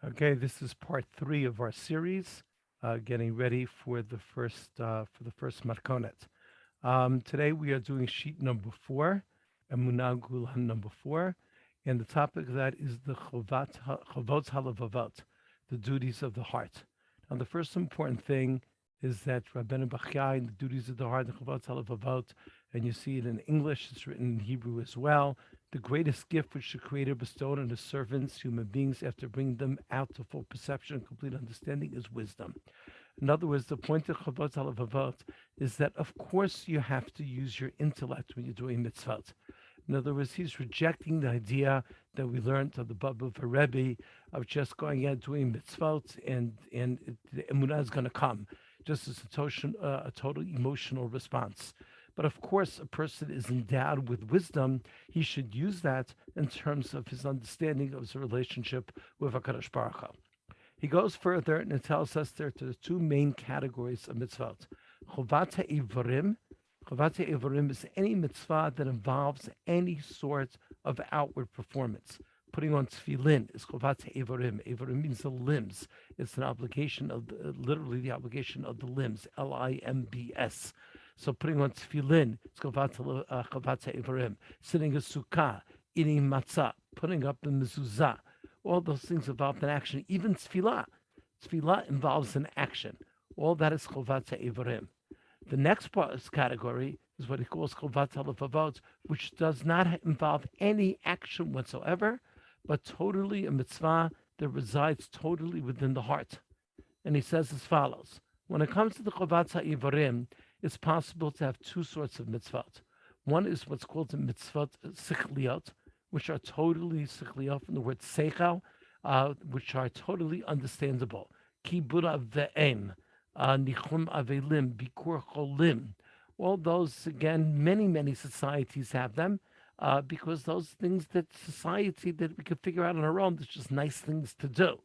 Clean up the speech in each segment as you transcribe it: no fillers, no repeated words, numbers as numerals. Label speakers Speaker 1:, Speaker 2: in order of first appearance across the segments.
Speaker 1: Okay, this is part 3 of our series, getting ready for the first Marconet. Today we are doing sheet number 4, Emuna Gula number 4, and the topic of that is the Chavot Halavavot, the duties of the heart. Now, the first important thing is that Rabbeinu Bachya, the duties of the heart, the Chavot Halavavot, and you see it in English, it's written in Hebrew as well. The greatest gift which the Creator bestowed on his servants, human beings, after bringing them out to full perception and complete understanding, is wisdom. In other words, the point of Chavot Halavavot is that, of course, you have to use your intellect when you're doing mitzvot. In other words, he's rejecting the idea that we learned of the Baba of a Rebbe of just going out doing mitzvot and the emunah is going to come, just as a total emotional response. But of course, a person is endowed with wisdom. He should use that in terms of his understanding of his relationship with HaKadosh Baruch Hu. He goes further and it tells us there are two main categories of mitzvot. Chovat ha'evarim. Chovat ha'evarim is any mitzvah that involves any sort of outward performance. Putting on tefillin is chovat ha'evarim. Evarim means the limbs. It's an obligation of literally the obligation of the limbs. limbs. So putting on tefillin is chovat ha'evarim. Sitting a sukkah, eating matzah, putting up the mezuzah. All those things involve an action. Even tefillah. Tefillah involves an action. All that is chovat ha'evarim. The next category is what he calls chovat halavavot, which does not involve any action whatsoever, but totally a mitzvah that resides totally within the heart. And he says as follows: when it comes to the chovat ha'evarim, it's possible to have two sorts of mitzvot. One is what's called the mitzvot sichliot, which are totally sichliot from the word seichel, which are totally understandable. Kibura ve'em, nichum avelim, bikur cholim. All those, again, many societies have them because those things that society that we can figure out on our own, there's just nice things to do.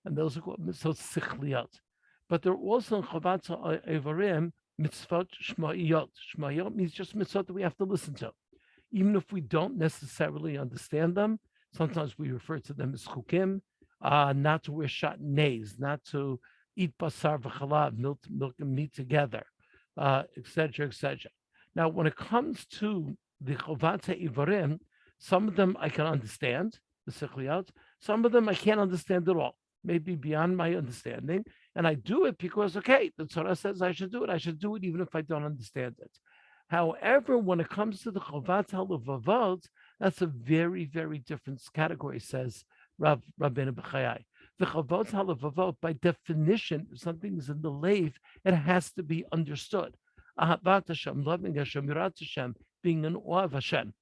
Speaker 1: And those are called mitzvot sichliot. But there are also in Chovat Evarim mitzvot shma'iyot. Shma'iyot means just mitzvot that we have to listen to. Even if we don't necessarily understand them, sometimes we refer to them as chukim, not to wear shatnez, not to eat basar v'chalav, milk and meat together, etc., etc. Now, when it comes to the chovat ha'evarim, some of them I can understand, the sichliot, some of them I can't understand at all, maybe beyond my understanding, and I do it because, okay, the Torah says I should do it. I should do it even if I don't understand it. However, when it comes to the chovat halavavot, that's a very different category, says Rabbeinu B'chayai. The chavot halavavot, by definition, if something is in the lave, it has to be understood. Ahavat Hashem, loving Hashem, Yirat Hashem, being in awe of Hashem.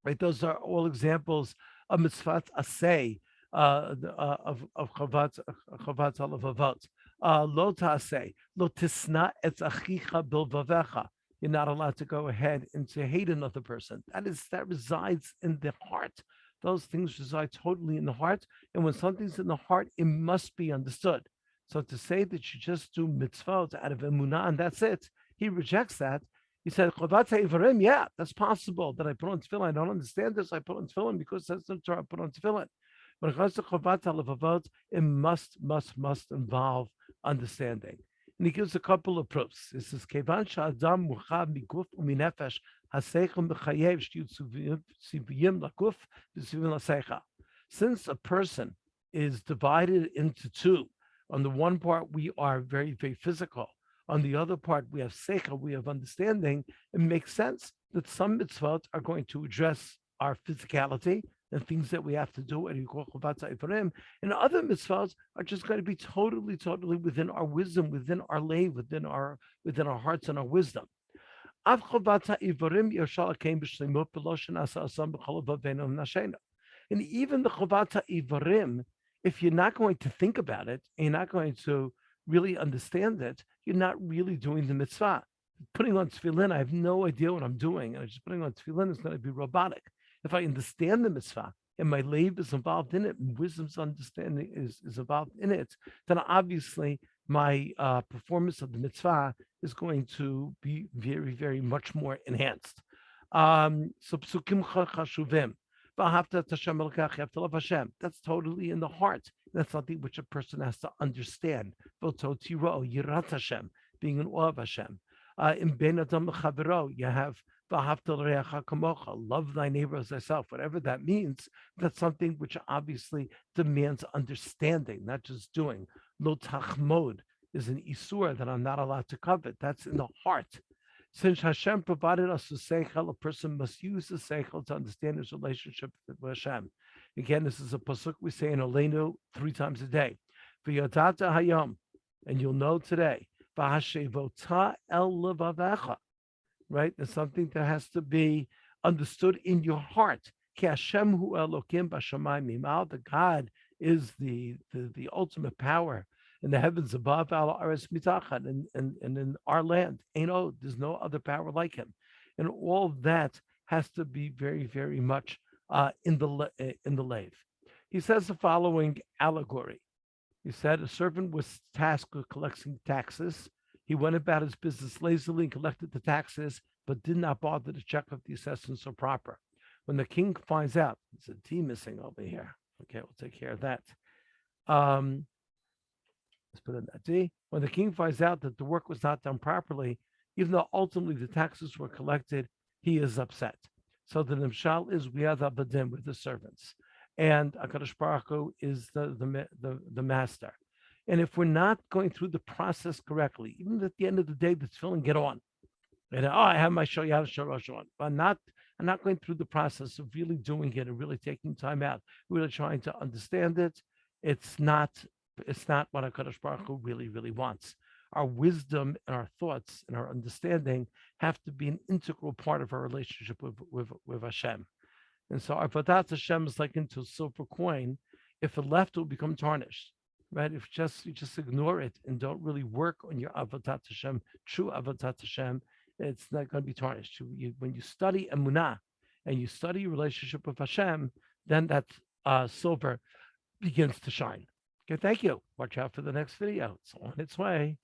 Speaker 1: Right? Those are all examples of mitzvot aseh, of chovat halavavot. Lo ta'aseh, lo tisna et achicha bilvavecha. You're not allowed to go ahead and to hate another person. That resides in the heart. Those things reside totally in the heart. And when something's in the heart, it must be understood. So to say that you just do mitzvot out of emunah and that's it, he rejects that. He said, Chovat ha'evarim, yeah, that's possible that I put on tefillin. I don't understand this. I put on tefillin because that's the Torah. I put on tefillin. When it comes to chovat halavavot, it must involve understanding. And he gives a couple of proofs. He says, Kevan sha'adam murchav miguf u'minefesh haseichel mechayev sh'yut siviyim lakuf v'siviyim laseicha. Since a person is divided into two, on the one part we are very physical, on the other part we have seicha, we have understanding, it makes sense that some mitzvot are going to address our physicality and things that we have to do, and you call chovat ha'evarim, and other mitzvahs are just going to be totally within our wisdom, within our lay, within our hearts and our wisdom. And even the chovat ha'evarim, if you're not going to think about it, and you're not going to really understand it, you're not really doing the mitzvah. Putting on tefillin, I have no idea what I'm doing, and just putting on tefillin is going to be robotic. If I understand the mitzvah and my leiv is involved in it, and wisdom's understanding is involved in it, then obviously my performance of the mitzvah is going to be very much more enhanced. So psukim chashuvim. V'ahavta et Hashem Elokecha, you have to love Hashem. That's totally in the heart. That's something which a person has to understand. V'oto tiro, yirat Hashem, being in awe of Hashem. In ben adam l'chavero, you have v'ahavta l'reacha kamocha, love thy neighbor as thyself. Whatever that means, that's something which obviously demands understanding, not just doing. Lo tachmod is an isur that I'm not allowed to covet. That's in the heart. Since Hashem provided us with seichel, a person must use the seichel to understand his relationship with Hashem. Again, this is a pasuk we say in Aleinu 3 times a day. V'yodata hayom, and you'll know today. V'hashevota el levavecha, right? There's something that has to be understood in your heart. Ki Hashem hu Elokim b'shamayim mimal. The God is the ultimate power in the heavens above, and in our land. There's no other power like him. And all that has to be very, very much in the lave. He says the following allegory. He said a servant was tasked with collecting taxes. He went about his business lazily and collected the taxes, but did not bother to check if the assessments are proper. When the king finds out, there's a T missing over here. Okay, we'll take care of that. Let's put in that D. When the king finds out that the work was not done properly, even though ultimately the taxes were collected, he is upset. So the nimshal is we are the abadim, with the servants, and HaKadosh Baruch Hu is the master. And if we're not going through the process correctly, even at the end of the day, the tefillin get on. And I have my shoyad shorosh on, but I'm not going through the process of really doing it and really taking time out, really trying to understand it. It's not what HaKadosh Baruch Hu really, really wants. Our wisdom and our thoughts and our understanding have to be an integral part of our relationship with Hashem. And so our Avodat Hashem is like into a silver coin. If it left, it will become tarnished, right? If you just ignore it and don't really work on your Avodat Hashem, true Avodat Hashem, it's not going to be tarnished. When you study Emuna and you study your relationship with Hashem, then that silver begins to shine. Okay, thank you. Watch out for the next video. It's on its way.